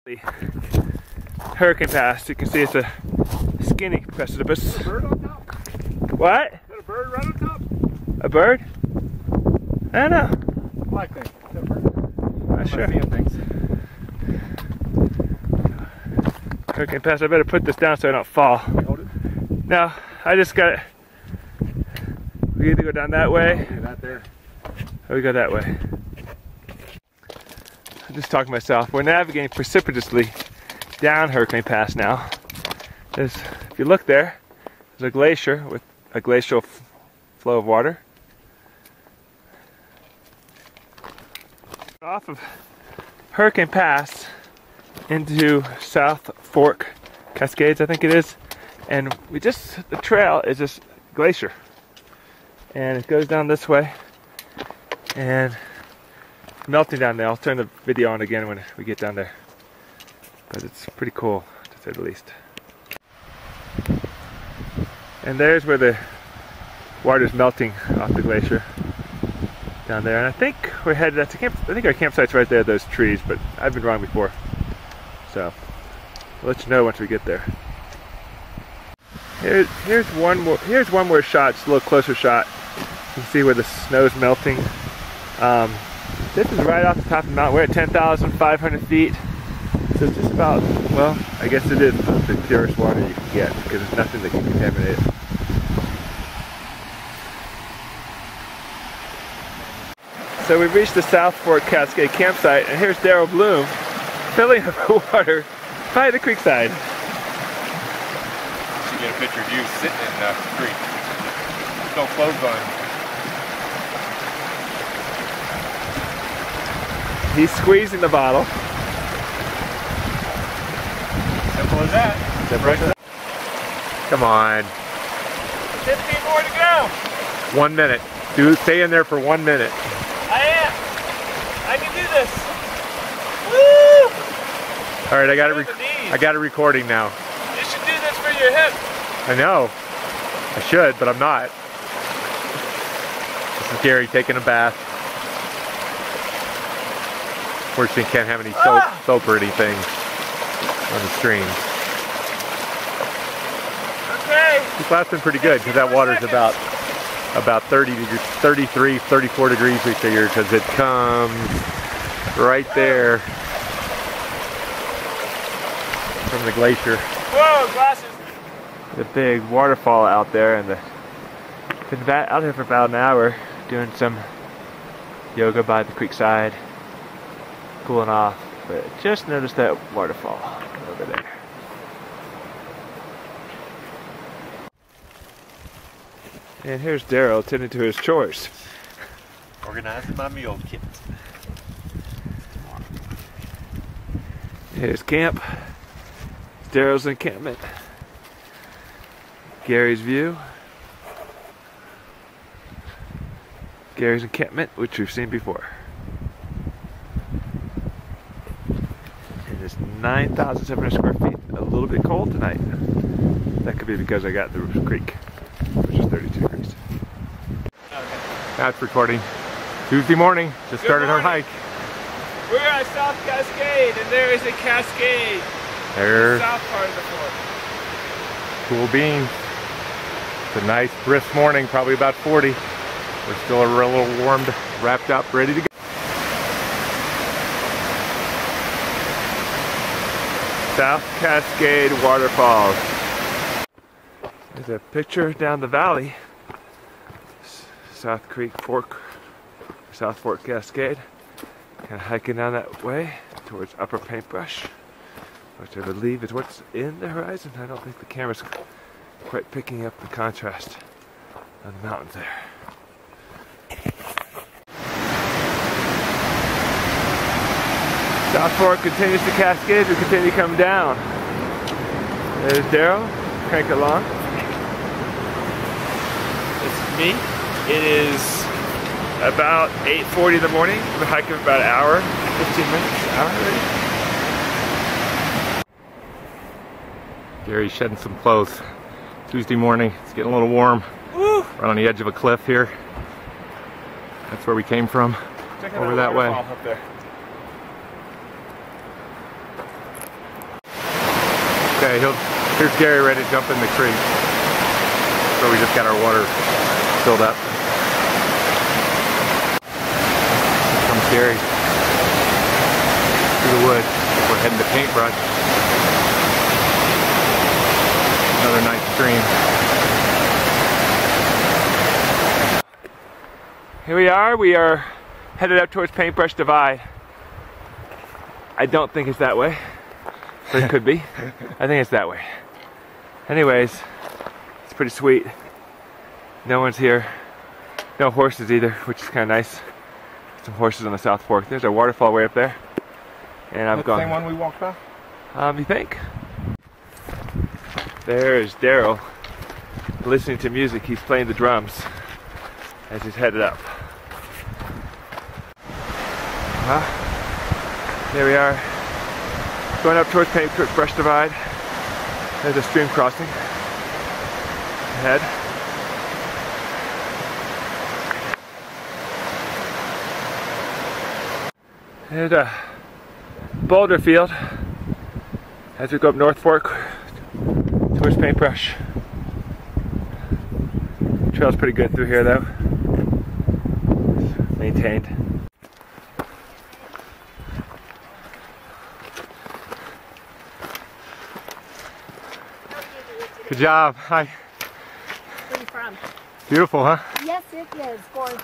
The Hurricane Pass. You can see it's a skinny precipice. Is there a bird on top? What? Is that a bird right on top? A bird? I don't know. Black thing. Is that a bird? Not sure. Things. Hurricane Pass. I better put this down so I don't fall. Hold it. No, I just got it. We either go down that way, That there. or we go that way. I'm just talking to myself. We're navigating precipitously down Hurricane Pass now. If you look there, there's a glacier with a glacial flow of water. Off of Hurricane Pass into South Fork Cascades, I think it is. And the trail is this glacier. And it goes down this way. And it's melting down there. I'll turn the video on again when we get down there. But it's pretty cool, to say the least. And there's where the water's melting off the glacier. Down there. And I think we're headed to camp. I think our campsite's right there, those trees, but I've been wrong before. So, I'll let you know once we get there. Here's one more shot, just a little closer shot. You can see where the snow's melting. This is right off the top of the mountain. We're at 10,500 feet. So it's just about, well, I guess it is the purest water you can get because there's nothing that can contaminate it. So we've reached the South Fork Cascade campsite, and here's Daryl Bloom filling up water by the creek side. You get a picture of you sitting in the creek. No clothes on. He's squeezing the bottle. Simple as that. Simple as that. Come on. 15 more to go. 1 minute. Stay in there for 1 minute. I am. I can do this. Woo! All right, I got a recording now. You should do this for your hip. I know. I should, but I'm not. This is Gary taking a bath. Fortunately, can't have any soap or anything on the stream. Okay. This last been pretty good because that water's about 33, 34 degrees we figure because it comes right there from the glacier. Whoa, glasses. The big waterfall out there, and been out here for about an hour doing some yoga by the creek side, cooling off. But just noticed that waterfall over there. And here's Daryl tending to his chores. Organizing my meal kit. Here's camp. Daryl's encampment. Gary's view. Gary's encampment, which we've seen before. And it's 9,700 square feet. A little bit cold tonight. That could be because I got the creek, which is 32 degrees. That's recording. Tuesday morning. Just started our hike. We're at South Cascade, and there is a cascade. There's The south part of the fort. cool beans. It's a nice brisk morning, probably about 40. We're still a little warmed, wrapped up, ready to go. South Cascade Waterfalls. There's a picture down the valley. South Fork Cascade. Kind of hiking down that way towards Upper Paintbrush, which I believe is what's in the horizon. I don't think the camera's quite picking up the contrast on the mountains there. South Fork continues to cascade. We continue to come down. There's Daryl. Crank along. It's me. It is about 8:40 in the morning. We've been hiking for about an hour, 15 minutes, an hour already. Gary's shedding some clothes. Tuesday morning, it's getting a little warm. Woo! We're on the edge of a cliff here. That's where we came from. Check out Over that way. Up there. Okay, here's Gary ready to jump in the creek. So we just got our water filled up. Here comes Gary through the woods. We're heading to Paintbrush. Another nice stream. Here we are headed up towards Paintbrush Divide. I don't think it's that way, but it could be. I think it's that way. Anyways, it's pretty sweet. No one's here. No horses either, which is kind of nice. Some horses on the South Fork. There's a waterfall way up there. And I'm going. Same one we walked by? You think? There's Daryl listening to music. He's playing the drums as he's headed up. There we are, going up towards Paintbrush Divide. There's a stream crossing ahead. There's a boulder field as we go up North Fork towards Paintbrush. The trail's pretty good through here though. It's maintained. Good job. Hi. Where are you from? Beautiful, huh? Yes, it is. Gorgeous.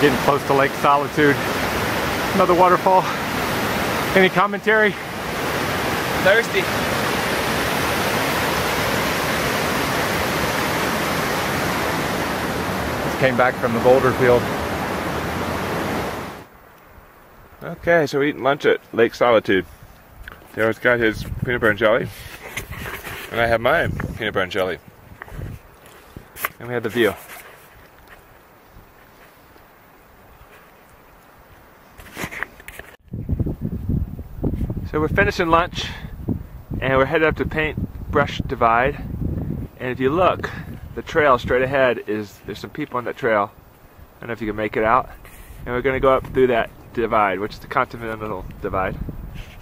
Getting close to Lake Solitude. Another waterfall. Any commentary? Thirsty. Just came back from the boulder field. Okay, so we're eating lunch at Lake Solitude. Daryl's got his peanut butter and jelly, and I have mine peanut butter and jelly. And we have the view. So we're finishing lunch, and we're headed up to Paintbrush Divide. And if you look, the trail straight ahead there's some people on that trail. I don't know if you can make it out. And we're going to go up through that divide, which is the Continental Divide,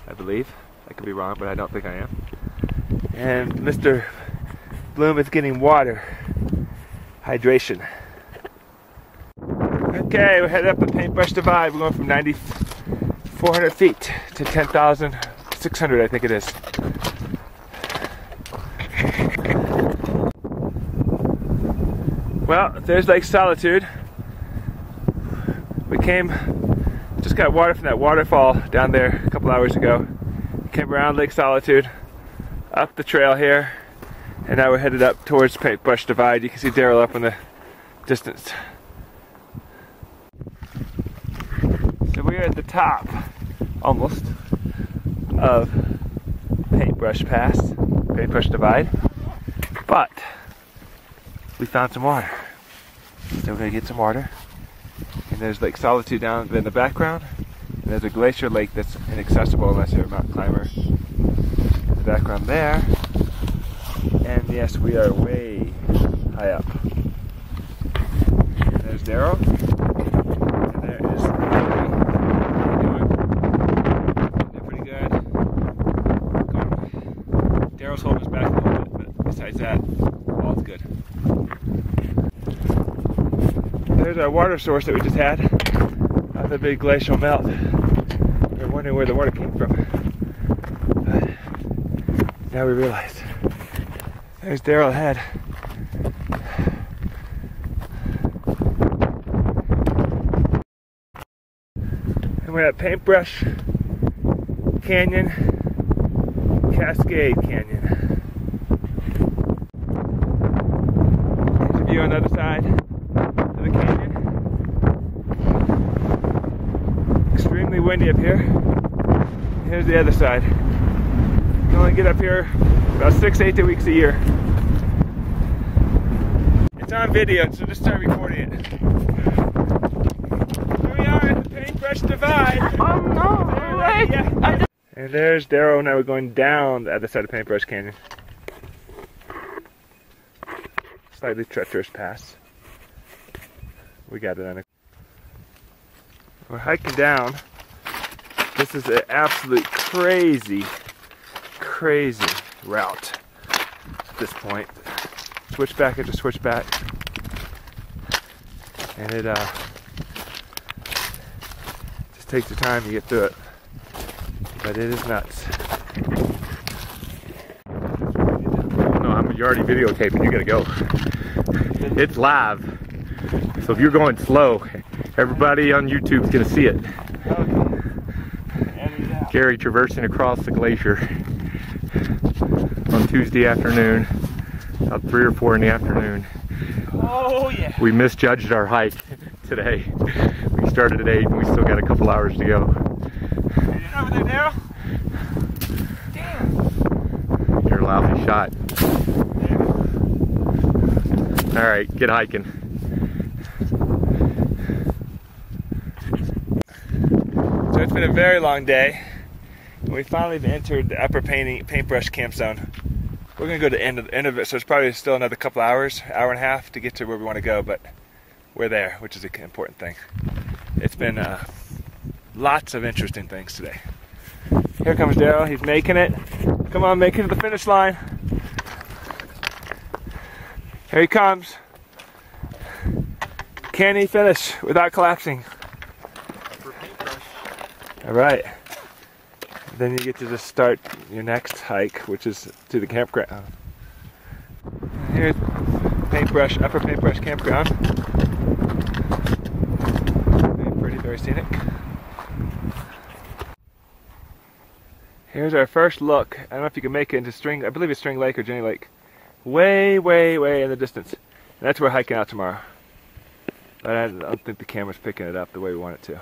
I believe. I could be wrong, but I don't think I am. And Mr. Bloom is getting water. Hydration. Okay, we're headed up the Paintbrush Divide. We're going from 9,400 feet to 10,600, I think it is. Well, there's Lake Solitude. We just got water from that waterfall down there a couple hours ago. Came around Lake Solitude, up the trail here, and now we're headed up towards Paintbrush Divide. You can see Daryl up in the distance. So we're at the top, almost, of Paintbrush Divide, but we found some water. So we're gonna get some water. And there's Lake Solitude down in the background. And there's a glacier lake that's inaccessible unless you're a mountain climber. In the background there. And yes, we are way high up. And there's Daryl. And there is They're pretty good. Daryl's holding us back a little bit, but besides that, all's good. There's our water source that we just had out of the big glacial melt. We were wondering where the water came from. But now we realize. There's Daryl ahead. And we're at Paintbrush Canyon, Cascade Canyon. There's a view on the other side. The canyon. Extremely windy up here. Here's the other side. You can only get up here about 6 to 8 weeks a year. It's on video, so just start recording it. Here we are at the Paintbrush Divide. Oh no! Yeah. And there's Daryl. Now we're going down the other side of Paintbrush Canyon. Slightly treacherous pass. We got it under. We're hiking down. This is an absolute crazy route at this point. Switchback after switchback. And it just takes the time to get through it. But it is nuts. No, you're already videotaping, you gotta go. It's live. So if you're going slow, everybody on YouTube's gonna see it. Gary traversing across the glacier on Tuesday afternoon, about 3 or 4 in the afternoon. Oh yeah. We misjudged our hike today. We started at 8 and we still got a couple hours to go. Get over there, Daryl. Damn. You're a lousy shot. Alright, get hiking. So it's been a very long day. And we finally entered the upper paintbrush camp zone. We're gonna go to the end of it, so it's probably still another couple hours, hour and a half to get to where we want to go, but we're there, which is an important thing. It's been lots of interesting things today. Here comes Daryl, he's making it. Come on, make it to the finish line. Here he comes. Can he finish without collapsing? All right. Then you get to just start your next hike, which is to the campground. Here's Paintbrush, upper Paintbrush campground. Very pretty, very scenic. Here's our first look. I don't know if you can make it into String, I believe it's String Lake or Jenny Lake. Way in the distance. And that's where we're hiking out tomorrow. But I don't think the camera's picking it up the way we want it to.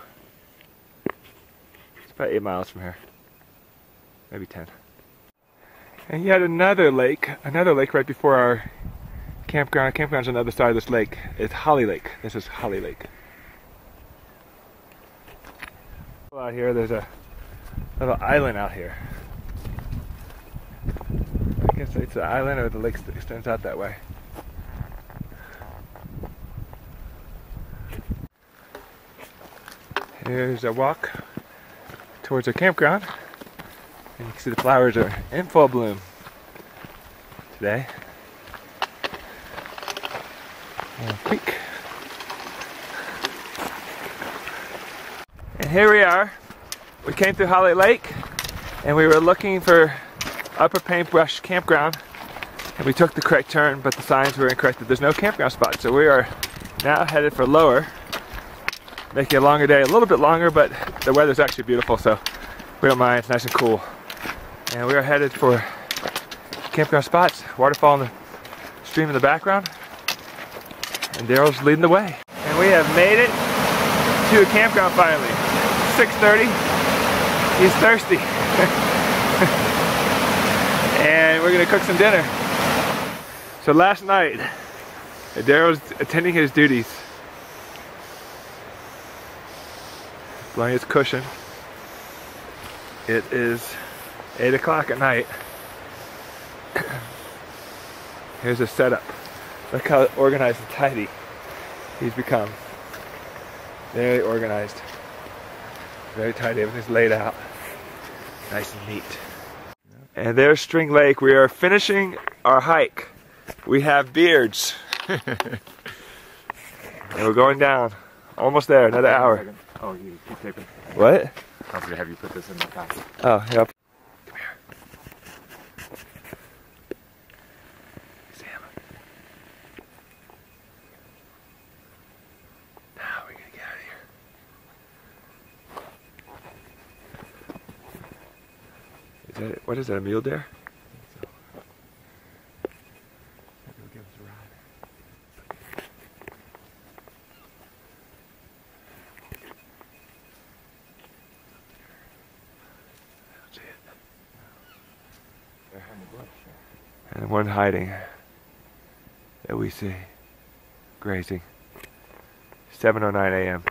It's about 8 miles from here. Maybe 10. And yet another lake right before our campground. Our campground's on the other side of this lake. It's Holly Lake. This is Holly Lake. Out here, there's a little island out here. I guess it's an island or the lake extends out that way. Here's a walk towards our campground. And you can see the flowers are in full bloom today. Creek. And here we are. We came through Holly Lake and we were looking for upper Paintbrush campground. And we took the correct turn, but the signs were incorrect. There's no campground spot. So we are now headed for lower. Making a longer day, a little bit longer, but the weather's actually beautiful, so we don't mind. It's nice and cool. And we are headed for campground spots, waterfall in the stream in the background, and Daryl's leading the way. And we have made it to a campground finally. 6:30. He's thirsty. And we're gonna cook some dinner. So last night, Daryl's attending his duties. Blowing his cushion. It is 8 o'clock at night. Here's a setup. Look how organized and tidy he's become. Very organized. Very tidy. Everything's laid out. Nice and neat. And there's String Lake. We are finishing our hike. We have beards. And we're going down. Almost there. Another hour. Oh, you keep taping. What? I'm gonna have you put this in the packet. Oh, yep. Come here. Sam. Now we're gonna get out of here. Is that, what is that, a mule deer? So. Maybe we'll give us a ride. And one hiding that we see, grazing. 7:09 a.m.